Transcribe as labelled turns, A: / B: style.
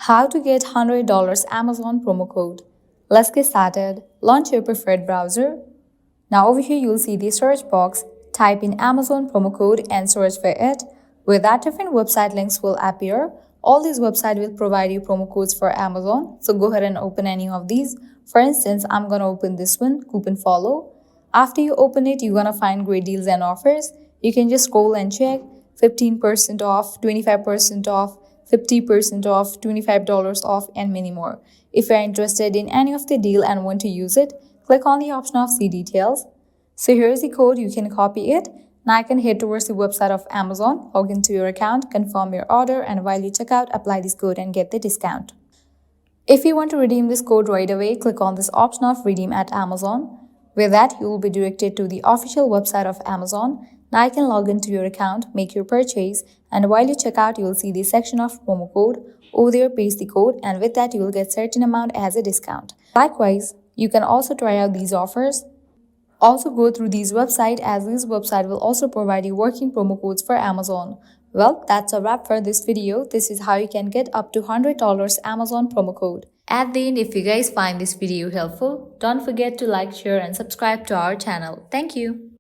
A: How to get $100 Amazon promo code. Let's get started. Launch your preferred browser. Now over here you'll see the search box. Type in Amazon promo code and search for it. With that, different website links will appear. All these websites will provide you promo codes for Amazon. So go ahead and open any of these. For instance, I'm gonna open this one, CouponFollow. After you open it, you're gonna find great deals and offers. You can just scroll and check 15% off, 25% off, 50% off, $25 off, and many more. If you're interested in any of the deal and want to use it, click on the option of see details. So here's the code, you can copy it. Now I can head towards the website of Amazon, log into your account, confirm your order, and while you check out, apply this code and get the discount. If you want to redeem this code right away, click on this option of redeem at Amazon. With that, you will be directed to the official website of Amazon. Now you can log into your account, make your purchase, and while you check out, you will see the section of promo code. Over there, paste the code, and with that, you will get certain amount as a discount. Likewise, you can also try out these offers. Also go through these websites as this website will also provide you working promo codes for Amazon. Well, that's a wrap for this video. This is how you can get up to $100 Amazon promo code. At the end, if you guys find this video helpful, don't forget to like, share and subscribe to our channel. Thank you.